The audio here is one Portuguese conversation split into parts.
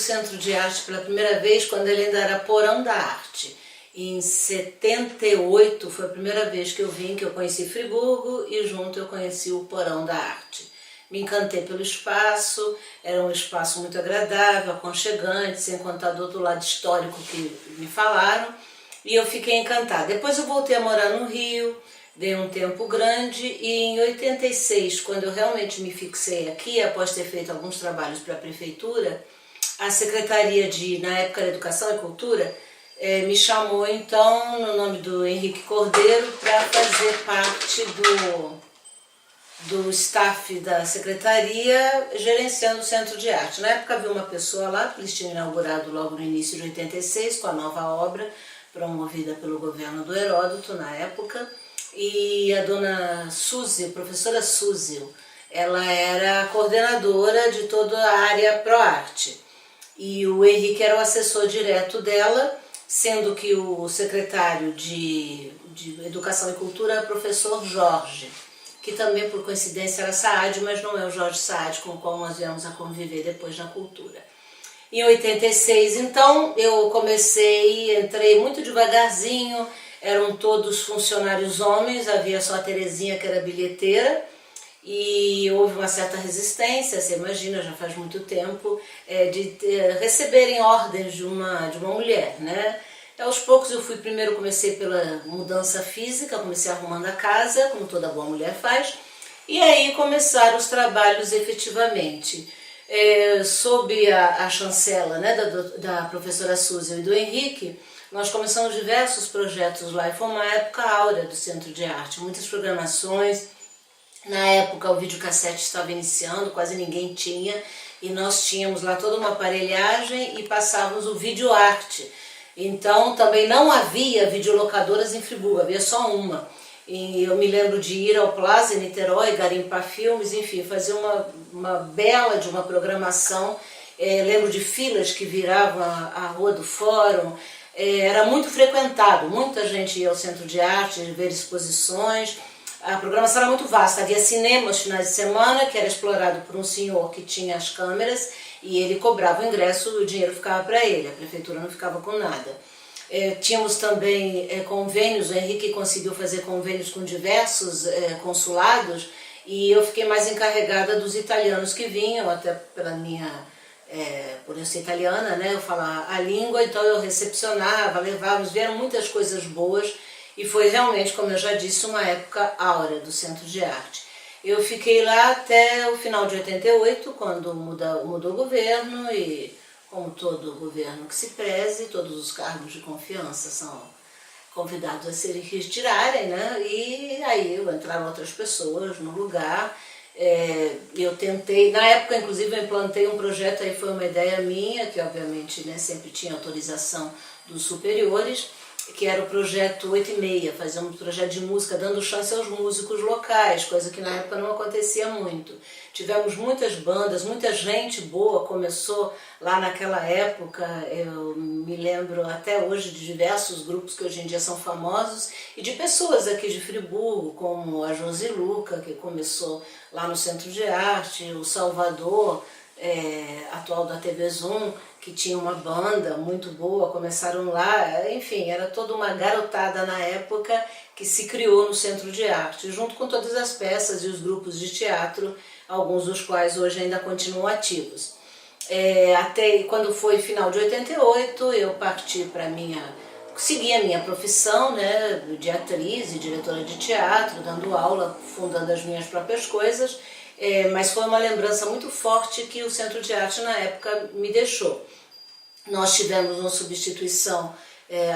Centro de Arte pela primeira vez quando ele ainda era Porão da Arte. Em 78 foi a primeira vez que eu vim, que eu conheci Friburgo e junto eu conheci o Porão da Arte. Me encantei pelo espaço, era um espaço muito agradável, aconchegante, sem contar do outro lado histórico que me falaram, e eu fiquei encantada. Depois eu voltei a morar no Rio, dei um tempo grande e em 86, quando eu realmente me fixei aqui, após ter feito alguns trabalhos para a prefeitura, a Secretaria na época da Educação e Cultura, me chamou então, no nome do Henrique Cordeiro, para fazer parte do staff da Secretaria gerenciando o Centro de Arte. Na época havia uma pessoa lá, que eles tinham inaugurado logo no início de 86, com a nova obra, promovida pelo governo do Heródoto na época, e a dona Suzy, professora Suzy, ela era a coordenadora de toda a área ProArte. E o Henrique era o assessor direto dela, sendo que o secretário de Educação e Cultura era o professor Jorge, que também por coincidência era Saad, mas não é o Jorge Saad com o qual nós viemos a conviver depois na cultura. Em 86, então, eu entrei muito devagarzinho, eram todos funcionários homens, havia só a Terezinha que era bilheteira, e houve uma certa resistência, você imagina, já faz muito tempo, de receberem ordens de uma mulher, né? Aos poucos comecei pela mudança física, comecei arrumando a casa, como toda boa mulher faz, e aí começaram os trabalhos efetivamente. Sob a chancela, né, da professora Suzy e do Henrique, nós começamos diversos projetos lá, e foi uma época áurea do Centro de Arte, muitas programações. Na época o videocassete estava iniciando, quase ninguém tinha, e nós tínhamos lá toda uma aparelhagem e passávamos o videoarte. Então também não havia videolocadoras em Friburgo, havia só uma. E eu me lembro de ir ao Plaza em Niterói, garimpar filmes, enfim, fazer uma bela de uma programação. Lembro de filas que viravam a Rua do Fórum. Era muito frequentado, muita gente ia ao Centro de Arte ver exposições. A programação era muito vasta, havia cinema aos finais de semana, que era explorado por um senhor que tinha as câmeras, e ele cobrava o ingresso, o dinheiro ficava para ele, a prefeitura não ficava com nada. Tínhamos também convênios, o Henrique conseguiu fazer convênios com diversos consulados, e eu fiquei mais encarregada dos italianos que vinham, até por eu ser italiana, né, eu falar a língua, então eu recepcionava, levávamos, vieram muitas coisas boas, e foi realmente, como eu já disse, uma época áurea do Centro de Arte. Eu fiquei lá até o final de 88, quando mudou o governo, e como todo governo que se preze, todos os cargos de confiança são convidados a se retirarem, né? E aí entraram outras pessoas no lugar. Eu tentei, na época inclusive eu implantei um projeto, aí foi uma ideia minha, que obviamente, né, sempre tinha autorização dos superiores, que era o projeto 8 e meia, fazer um projeto de música dando chance aos músicos locais, coisa que na época não acontecia muito. Tivemos muitas bandas, muita gente boa começou lá naquela época, eu me lembro até hoje de diversos grupos que hoje em dia são famosos, e de pessoas aqui de Friburgo, como a Josi Luca, que começou lá no Centro de Arte, o Salvador, atual da TV Zoom, que tinha uma banda muito boa, começaram lá, enfim, era toda uma garotada na época que se criou no Centro de Arte, junto com todas as peças e os grupos de teatro, alguns dos quais hoje ainda continuam ativos. Até quando foi final de 88, eu parti para segui a minha profissão, né, de atriz e diretora de teatro, dando aula, fundando as minhas próprias coisas, mas foi uma lembrança muito forte que o Centro de Arte na época me deixou. Nós tivemos uma substituição,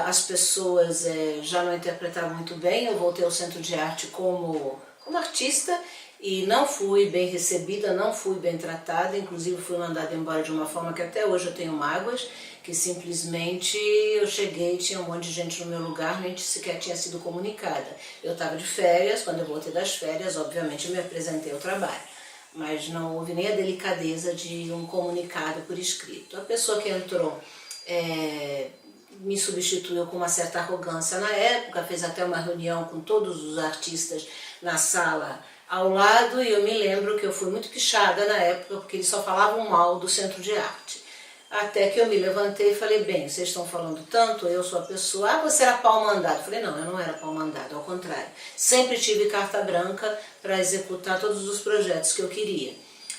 as pessoas já não interpretavam muito bem, eu voltei ao Centro de Arte como artista e não fui bem recebida, não fui bem tratada, inclusive fui mandada embora de uma forma que até hoje eu tenho mágoas, que simplesmente eu cheguei e tinha um monte de gente no meu lugar, nem sequer tinha sido comunicada. Eu estava de férias, quando eu voltei das férias, obviamente eu me apresentei ao trabalho, mas não houve nem a delicadeza de um comunicado por escrito. A pessoa que entrou me substituiu com uma certa arrogância na época, fez até uma reunião com todos os artistas na sala ao lado, e eu me lembro que eu fui muito pichada na época, porque eles só falavam mal do Centro de Arte. Até que eu me levantei e falei, bem, vocês estão falando tanto, eu sou a pessoa, você era pau mandado. Eu falei, não, eu não era pau mandado, ao contrário. Sempre tive carta branca para executar todos os projetos que eu queria.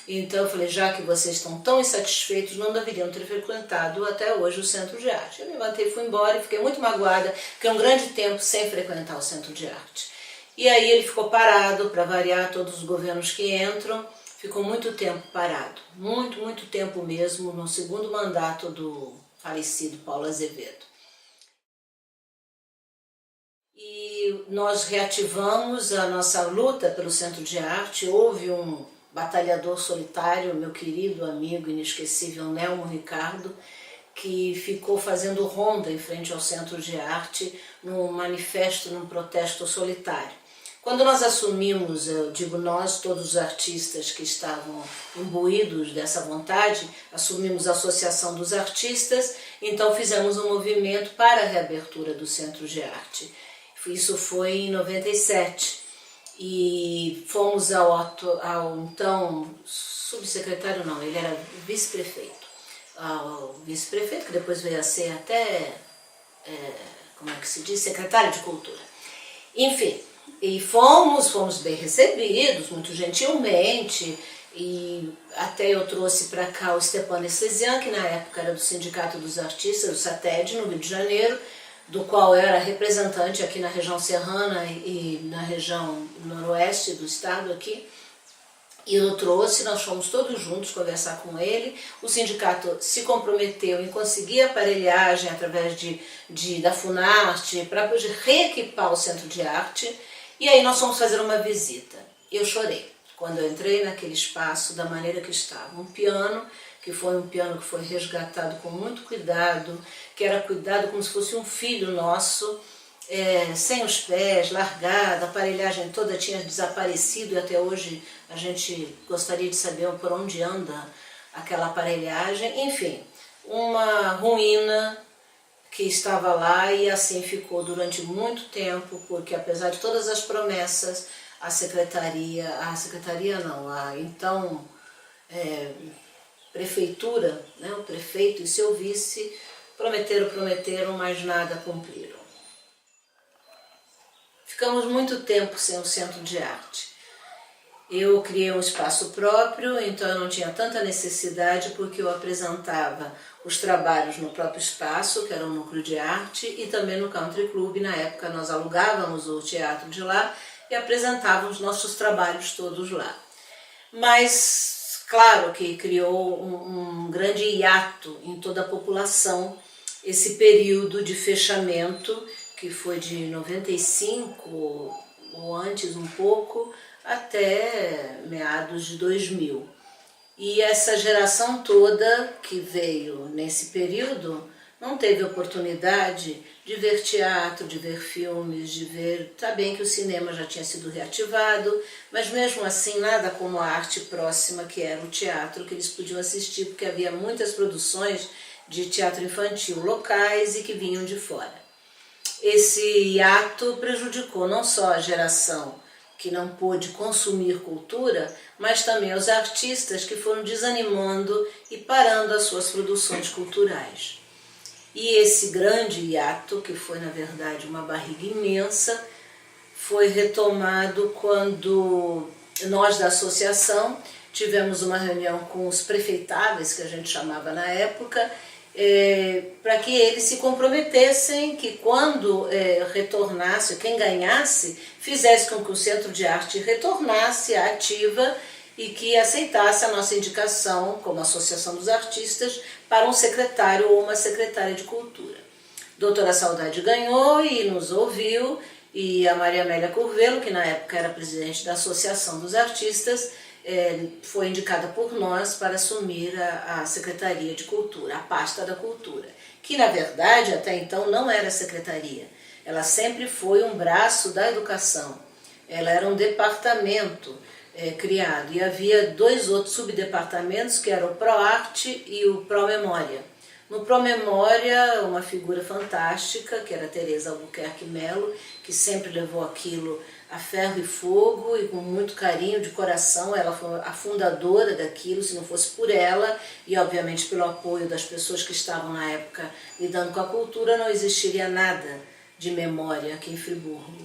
Então eu falei, já que vocês estão tão insatisfeitos, não deveriam ter frequentado até hoje o Centro de Arte. Eu me levantei e fui embora e fiquei muito magoada, fiquei um grande tempo sem frequentar o Centro de Arte. E aí ele ficou parado, para variar, todos os governos que entram, ficou muito tempo parado, muito tempo mesmo, no segundo mandato do falecido Paulo Azevedo. E nós reativamos a nossa luta pelo Centro de Arte. Houve um batalhador solitário, meu querido amigo inesquecível Nelmo Ricardo, que ficou fazendo ronda em frente ao Centro de Arte num manifesto, num protesto solitário. Quando nós assumimos, eu digo nós, todos os artistas que estavam imbuídos dessa vontade, assumimos a Associação dos Artistas, então fizemos um movimento para a reabertura do Centro de Arte. Isso foi em 97 e fomos ao então subsecretário, não, ele era vice-prefeito, ao vice-prefeito que depois veio a ser até, como é que se diz, secretário de Cultura. Enfim, e fomos bem recebidos, muito gentilmente, e até eu trouxe para cá o Stepan Eslesian, que na época era do Sindicato dos Artistas, do SATED, no Rio de Janeiro, do qual eu era representante aqui na região serrana e na região noroeste do estado aqui. E eu trouxe, nós fomos todos juntos conversar com ele, o sindicato se comprometeu em conseguir aparelhagem através da Funarte para reequipar o Centro de Arte, e aí nós fomos fazer uma visita. Eu chorei quando eu entrei naquele espaço da maneira que estava. Um piano que foi resgatado com muito cuidado, que era cuidado como se fosse um filho nosso, sem os pés, largado, a aparelhagem toda tinha desaparecido e até hoje a gente gostaria de saber por onde anda aquela aparelhagem. Enfim, uma ruína que estava lá e assim ficou durante muito tempo, porque apesar de todas as promessas, a então prefeitura, né, o prefeito e seu vice prometeram, mas nada cumpriram. Ficamos muito tempo sem o Centro de Arte. Eu criei um espaço próprio, então eu não tinha tanta necessidade porque eu apresentava os trabalhos no próprio espaço, que era um núcleo de arte, e também no Country Club. Na época nós alugávamos o teatro de lá e apresentávamos nossos trabalhos todos lá. Mas, claro que criou um grande hiato em toda a população esse período de fechamento, que foi de 95, ou antes um pouco, até meados de 2000. E essa geração toda que veio nesse período não teve oportunidade de ver teatro, de ver filmes, de ver... Tá bem que o cinema já tinha sido reativado, mas mesmo assim nada como a arte próxima, que era o teatro, que eles podiam assistir, porque havia muitas produções de teatro infantil locais e que vinham de fora. Esse hiato prejudicou não só a geração que não pôde consumir cultura, mas também os artistas que foram desanimando e parando as suas produções culturais. E esse grande hiato, que foi na verdade uma barriga imensa, foi retomado quando nós da associação tivemos uma reunião com os prefeitáveis, que a gente chamava na época, para que eles se comprometessem que quando retornasse, quem ganhasse, fizesse com que o Centro de Arte retornasse à ativa e que aceitasse a nossa indicação como Associação dos Artistas para um secretário ou uma secretária de Cultura. Doutora Saudade ganhou e nos ouviu, e a Maria Amélia Curvelo, que na época era presidente da Associação dos Artistas, foi indicada por nós para assumir a Secretaria de Cultura, a pasta da Cultura, que na verdade até então não era secretaria, ela sempre foi um braço da educação, ela era um departamento criado e havia dois outros subdepartamentos que eram o ProArte e o ProMemória. No Promemória, uma figura fantástica, que era Teresa Albuquerque Mello, que sempre levou aquilo a ferro e fogo e com muito carinho de coração. Ela foi a fundadora daquilo. Se não fosse por ela e obviamente pelo apoio das pessoas que estavam na época lidando com a cultura, não existiria nada de memória aqui em Friburgo.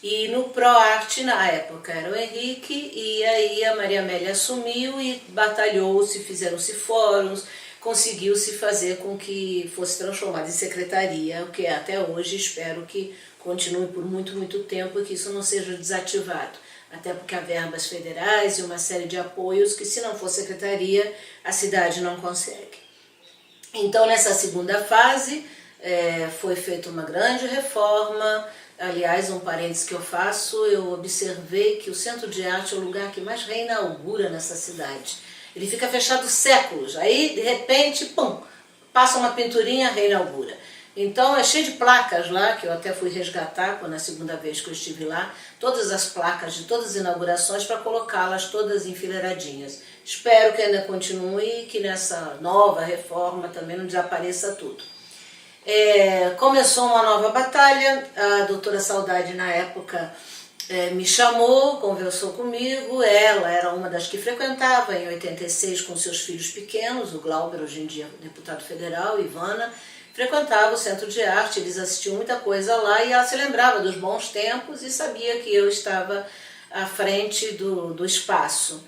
E no ProArte, na época, era o Henrique, e aí a Maria Amélia assumiu e batalhou-se, fizeram-se fóruns, conseguiu-se fazer com que fosse transformado em secretaria, o que é até hoje. Espero que continue por muito, muito tempo e que isso não seja desativado. Até porque há verbas federais e uma série de apoios que, se não for secretaria, a cidade não consegue. Então, nessa segunda fase, foi feita uma grande reforma. Aliás, um parênteses que eu faço, eu observei que o Centro de Arte é o lugar que mais reinaugura nessa cidade. Ele fica fechado séculos, aí de repente, pum, passa uma pinturinha, reinaugura. Então é cheio de placas lá, que eu até fui resgatar na segunda vez que eu estive lá, todas as placas de todas as inaugurações para colocá-las todas enfileiradinhas. Espero que ainda continue e que nessa nova reforma também não desapareça tudo. Começou uma nova batalha, a doutora Saudade na época me chamou, conversou comigo. Ela era uma das que frequentava em 86 com seus filhos pequenos, o Glauber, hoje em dia deputado federal, Ivana, frequentava o Centro de Arte, eles assistiam muita coisa lá e ela se lembrava dos bons tempos e sabia que eu estava à frente do espaço.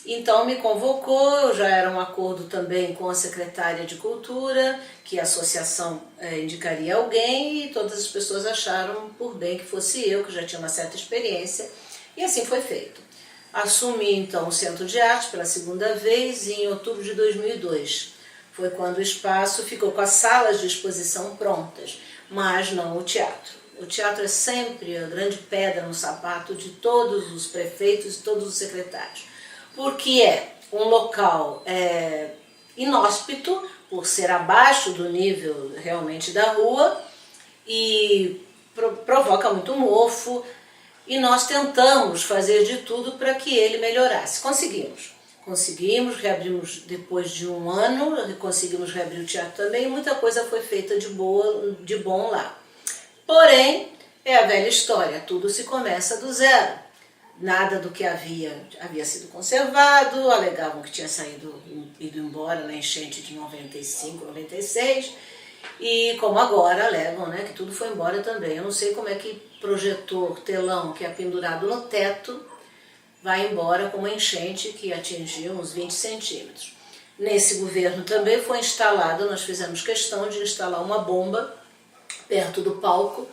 Então me convocou, eu já era um acordo também com a secretária de Cultura, que a associação indicaria alguém, e todas as pessoas acharam por bem que fosse eu, que já tinha uma certa experiência, e assim foi feito. Assumi então o Centro de Arte pela segunda vez em outubro de 2002. Foi quando o espaço ficou com as salas de exposição prontas, mas não o teatro. O teatro é sempre a grande pedra no sapato de todos os prefeitos e todos os secretários, porque é um local inóspito, por ser abaixo do nível realmente da rua, e provoca muito mofo, e nós tentamos fazer de tudo para que ele melhorasse. Conseguimos, reabrimos depois de um ano, conseguimos reabrir o teatro também, e muita coisa foi feita de bom lá. Porém, é a velha história, tudo se começa do zero. Nada do que havia sido conservado, alegavam que tinha ido embora na enchente de 95, 96, e como agora alegam, né, que tudo foi embora também. Eu não sei como é que projetor, telão que é pendurado no teto vai embora com uma enchente que atingiu uns 20 centímetros. Nesse governo também foi instalado, nós fizemos questão de instalar uma bomba perto do palco,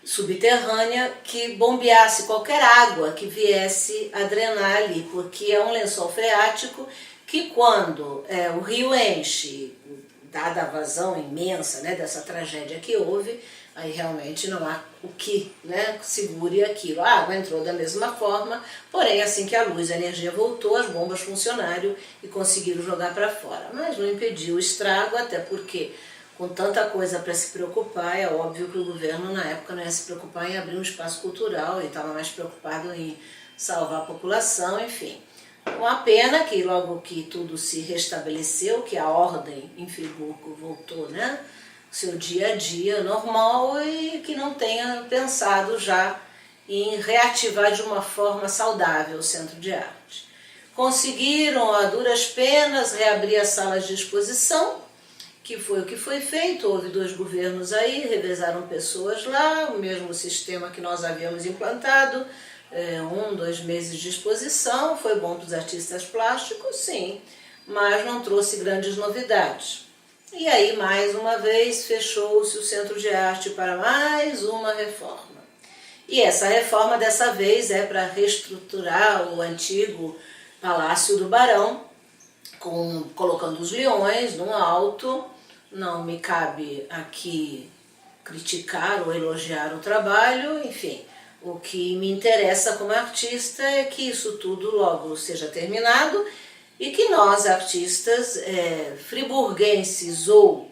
subterrânea, que bombeasse qualquer água que viesse a drenar ali, porque é um lençol freático que quando o rio enche, dada a vazão imensa, né, dessa tragédia que houve, aí realmente não há o que, né, segure aquilo. A água entrou da mesma forma, porém assim que a luz e a energia voltou, as bombas funcionaram e conseguiram jogar para fora. Mas não impediu o estrago, até porque com tanta coisa para se preocupar, é óbvio que o governo na época não ia se preocupar em abrir um espaço cultural, ele estava mais preocupado em salvar a população, enfim. Uma pena que logo que tudo se restabeleceu, que a ordem em Friburgo voltou, né, seu dia a dia normal, e que não tenha pensado já em reativar de uma forma saudável o Centro de Arte. Conseguiram, a duras penas, reabrir as salas de exposição, que foi o que foi feito. Houve 2 governos aí, revezaram pessoas lá, o mesmo sistema que nós havíamos implantado, 1, 2 meses de exposição, foi bom para os artistas plásticos, sim, mas não trouxe grandes novidades. E aí, mais uma vez, fechou-se o Centro de Arte para mais uma reforma. E essa reforma, dessa vez, é para reestruturar o antigo Palácio do Barão, colocando os leões no alto. Não me cabe aqui criticar ou elogiar o trabalho, enfim. O que me interessa como artista é que isso tudo logo seja terminado e que nós, artistas friburguenses ou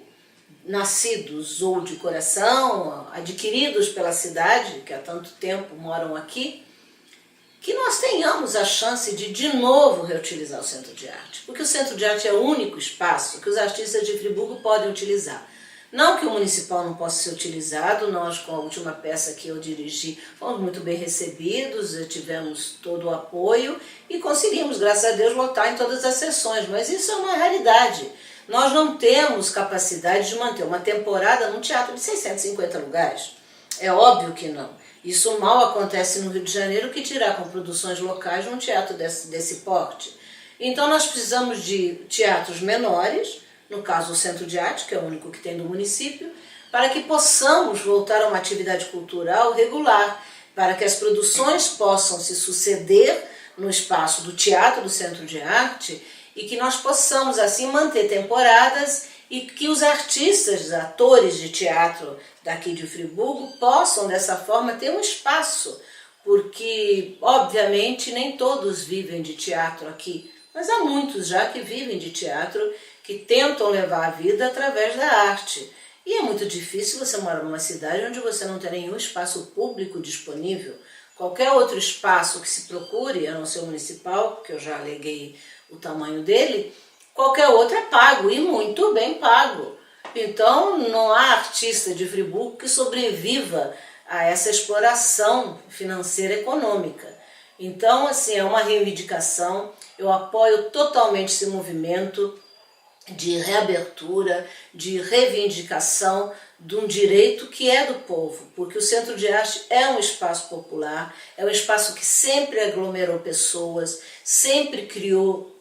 nascidos ou de coração, adquiridos pela cidade, que há tanto tempo moram aqui, que nós tenhamos a chance de novo reutilizar o Centro de Arte, porque o Centro de Arte é o único espaço que os artistas de Friburgo podem utilizar. Não que o municipal não possa ser utilizado, nós com a última peça que eu dirigi fomos muito bem recebidos, tivemos todo o apoio e conseguimos, graças a Deus, lotar em todas as sessões, mas isso é uma raridade. Nós não temos capacidade de manter uma temporada num teatro de 650 lugares. É óbvio que não. Isso mal acontece no Rio de Janeiro, que dirá com produções locais num teatro desse porte. Então nós precisamos de teatros menores, no caso o Centro de Arte, que é o único que tem do município, para que possamos voltar a uma atividade cultural regular, para que as produções possam se suceder no espaço do Teatro do Centro de Arte e que nós possamos assim manter temporadas e que os artistas, atores de teatro daqui de Friburgo possam dessa forma ter um espaço, porque obviamente nem todos vivem de teatro aqui, mas há muitos já que vivem de teatro, que tentam levar a vida através da arte. E é muito difícil você morar numa cidade onde você não tem nenhum espaço público disponível. Qualquer outro espaço que se procure, a não ser o municipal, porque eu já aleguei o tamanho dele, qualquer outro é pago, e muito bem pago. Então não há artista de Friburgo que sobreviva a essa exploração financeira e econômica. Então, assim, é uma reivindicação, eu apoio totalmente esse movimento de reabertura, de reivindicação de um direito que é do povo, porque o Centro de Arte é um espaço popular, é um espaço que sempre aglomerou pessoas, sempre criou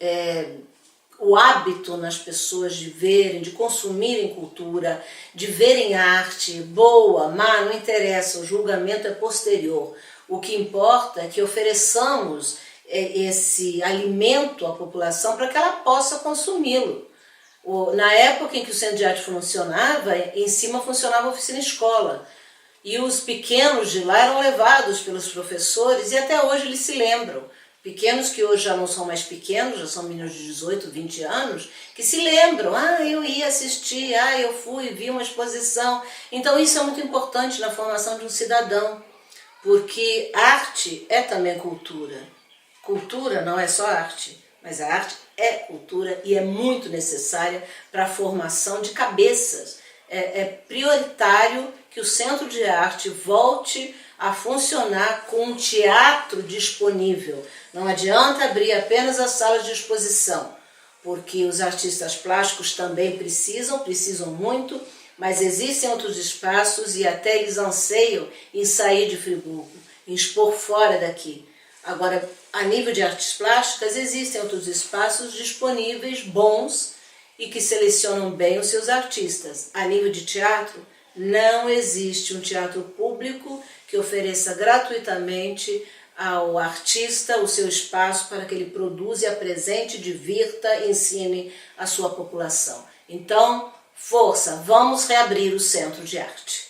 o hábito nas pessoas de verem, de consumirem cultura, de verem arte, boa, má, não interessa, o julgamento é posterior. O que importa é que ofereçamos esse alimento à população para que ela possa consumi-lo. Na época em que o Centro de Arte funcionava, em cima funcionava a oficina-escola. E os pequenos de lá eram levados pelos professores e até hoje eles se lembram. Pequenos que hoje já não são mais pequenos, já são meninos de 18, 20 anos, que se lembram, eu ia assistir, eu fui, vi uma exposição. Então isso é muito importante na formação de um cidadão, porque arte é também cultura. Cultura não é só arte, mas a arte é cultura e é muito necessária para a formação de cabeças. É prioritário que o Centro de Arte volte a funcionar com um teatro disponível. Não adianta abrir apenas as salas de exposição, porque os artistas plásticos também precisam muito, mas existem outros espaços e até eles anseiam em sair de Friburgo, em expor fora daqui. Agora, a nível de artes plásticas, existem outros espaços disponíveis, bons, e que selecionam bem os seus artistas. A nível de teatro, não existe um teatro público que ofereça gratuitamente ao artista o seu espaço para que ele produza, apresente, divirta, ensine a sua população. Então, força, vamos reabrir o Centro de Arte.